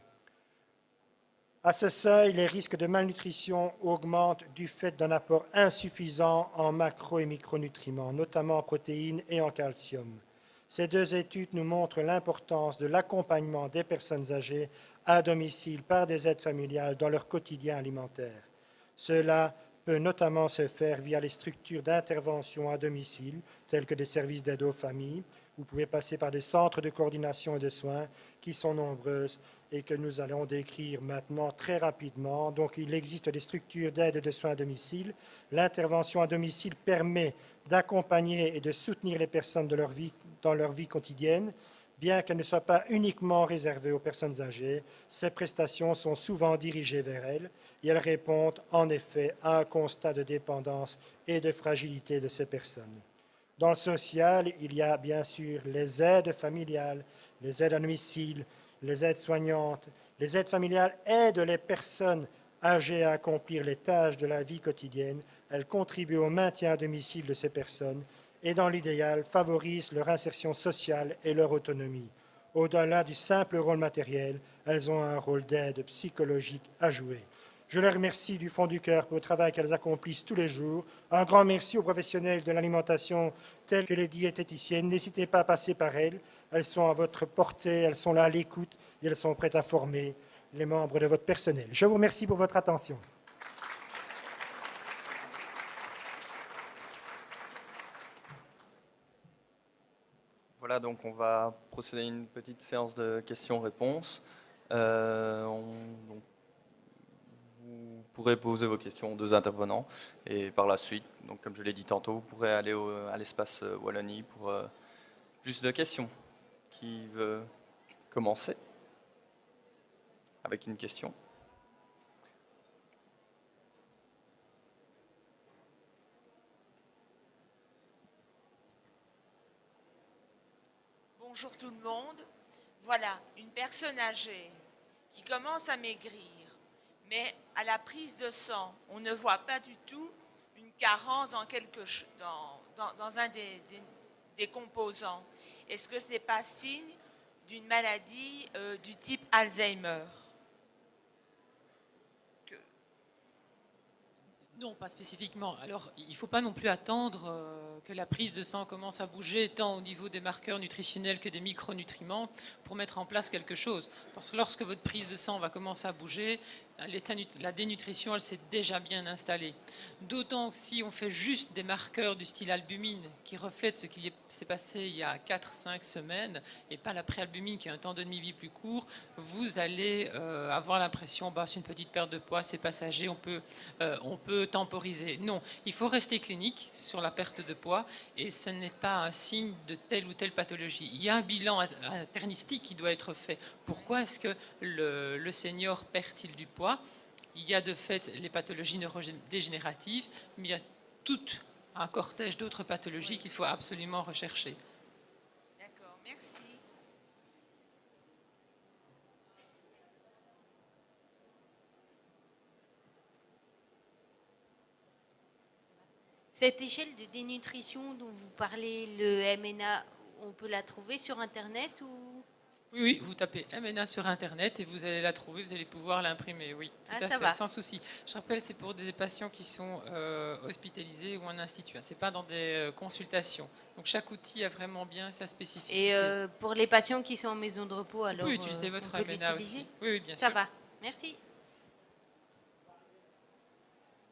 À ce seuil, les risques de malnutrition augmentent du fait d'un apport insuffisant en macro- et micronutriments, notamment en protéines et en calcium. Ces deux études nous montrent l'importance de l'accompagnement des personnes âgées à domicile par des aides familiales dans leur quotidien alimentaire. Cela peut notamment se faire via les structures d'intervention à domicile, telles que des services d'aide aux familles. Vous pouvez passer par des centres de coordination et de soins qui sont nombreuses et que nous allons décrire maintenant très rapidement. Donc, il existe des structures d'aide et de soins à domicile. L'intervention à domicile permet d'accompagner et de soutenir les personnes dans leur vie quotidienne, bien qu'elles ne soient pas uniquement réservées aux personnes âgées. Ces prestations sont souvent dirigées vers elles et elles répondent en effet à un constat de dépendance et de fragilité de ces personnes. Dans le social, il y a bien sûr les aides familiales, les aides à domicile, les aides soignantes. Les aides familiales aident les personnes âgées à accomplir les tâches de la vie quotidienne. Elles contribuent au maintien à domicile de ces personnes et, dans l'idéal, favorisent leur insertion sociale et leur autonomie. Au-delà du simple rôle matériel, elles ont un rôle d'aide psychologique à jouer. Je les remercie du fond du cœur pour le travail qu'elles accomplissent tous les jours. Un grand merci aux professionnels de l'alimentation tels que les diététiciennes. N'hésitez pas à passer par elles. Elles sont à votre portée, elles sont là à l'écoute et elles sont prêtes à former les membres de votre personnel. Je vous remercie pour votre attention. Voilà, donc on va procéder à une petite séance de questions-réponses. Vous pourrez poser vos questions aux deux intervenants et par la suite, donc comme je l'ai dit tantôt, vous pourrez aller à l'espace Wallonie pour plus de questions. Qui veut commencer avec une question? Bonjour tout le monde. Voilà, une personne âgée qui commence à maigrir, mais à la prise de sang, on ne voit pas du tout une carence dans un des composants. Est-ce que ce n'est pas signe d'une maladie du type Alzheimer? Non, pas spécifiquement. Alors, il ne faut pas non plus attendre que la prise de sang commence à bouger, tant au niveau des marqueurs nutritionnels que des micronutriments, pour mettre en place quelque chose. Parce que lorsque votre prise de sang va commencer à bouger, la dénutrition, elle s'est déjà bien installée. D'autant que si on fait juste des marqueurs du style albumine, qui reflètent ce qui s'est passé il y a 4-5 semaines, et pas la préalbumine qui a un temps de demi-vie plus court, vous allez avoir l'impression, c'est une petite perte de poids, c'est passager, on peut temporiser. Non, il faut rester clinique sur la perte de poids, et ce n'est pas un signe de telle ou telle pathologie. Il y a un bilan internistique qui doit être fait. Pourquoi est-ce que le senior perd-il du poids? Il y a de fait les pathologies neurodégénératives, mais il y a tout un cortège d'autres pathologies qu'il faut absolument rechercher. D'accord, merci. Cette échelle de dénutrition dont vous parlez, le MNA, on peut la trouver sur Internet ou... Oui, vous tapez MNA sur Internet et vous allez la trouver, vous allez pouvoir l'imprimer, oui, tout à fait, va. sans souci. Je rappelle, c'est pour des patients qui sont hospitalisés ou en institut, c'est pas dans des consultations. Donc chaque outil a vraiment bien sa spécificité. Et pour les patients qui sont en maison de repos, alors vous pouvez utiliser votre on peut MNA l'utiliser aussi. Oui, bien sûr. Ça va, merci.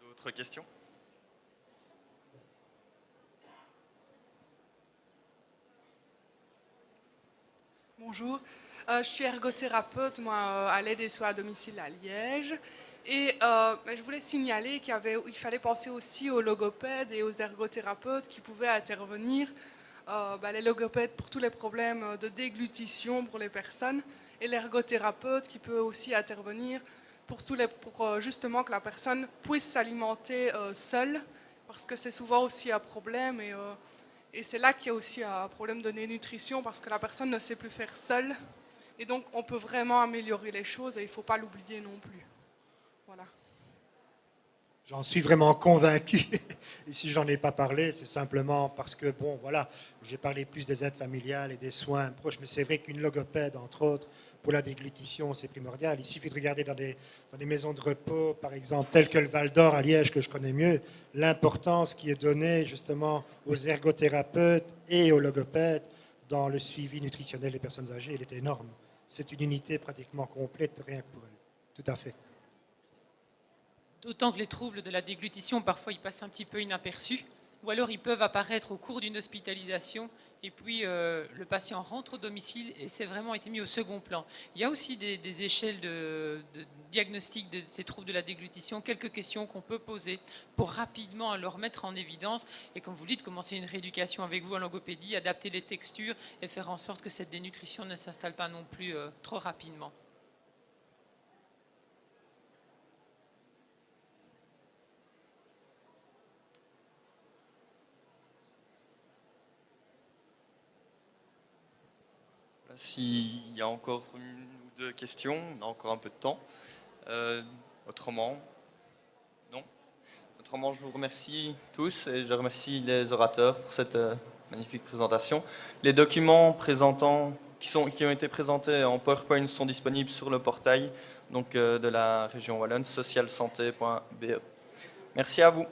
D'autres questions? Bonjour, je suis ergothérapeute à l'aide et soins à domicile à Liège. Et je voulais signaler qu'il fallait penser aussi aux logopèdes et aux ergothérapeutes qui pouvaient intervenir. Les logopèdes pour tous les problèmes de déglutition pour les personnes et l'ergothérapeute qui peut aussi intervenir pour justement que la personne puisse s'alimenter seule, parce que c'est souvent aussi un problème et c'est là qu'il y a aussi un problème de dénutrition parce que la personne ne sait plus faire seule et donc on peut vraiment améliorer les choses et il ne faut pas l'oublier non plus. Voilà. J'en suis vraiment convaincu. Et si j'en ai pas parlé, c'est simplement parce que, bon, voilà, j'ai parlé plus des aides familiales et des soins proches, mais c'est vrai qu'une logopède, entre autres, pour la déglutition, c'est primordial. Il suffit de regarder dans des maisons de repos, par exemple, telles que le Val d'Or à Liège, que je connais mieux, l'importance qui est donnée justement aux ergothérapeutes et aux logopèdes dans le suivi nutritionnel des personnes âgées, elle est énorme. C'est une unité pratiquement complète, rien que pour elle. Tout à fait. D'autant que les troubles de la déglutition, parfois, ils passent un petit peu inaperçus, ou alors ils peuvent apparaître au cours d'une hospitalisation, et puis le patient rentre au domicile, et c'est vraiment été mis au second plan. Il y a aussi des échelles de diagnostic de ces troubles de la déglutition, quelques questions qu'on peut poser pour rapidement leur mettre en évidence, et comme vous le dites, commencer une rééducation avec vous en logopédie, adapter les textures, et faire en sorte que cette dénutrition ne s'installe pas non plus trop rapidement. S'il y a encore une ou deux questions, on a encore un peu de temps. Autrement, non. Autrement, je vous remercie tous et je remercie les orateurs pour cette magnifique présentation. Les documents qui ont été présentés en PowerPoint sont disponibles sur le portail de la région wallonne, socialsanté.be. Merci à vous.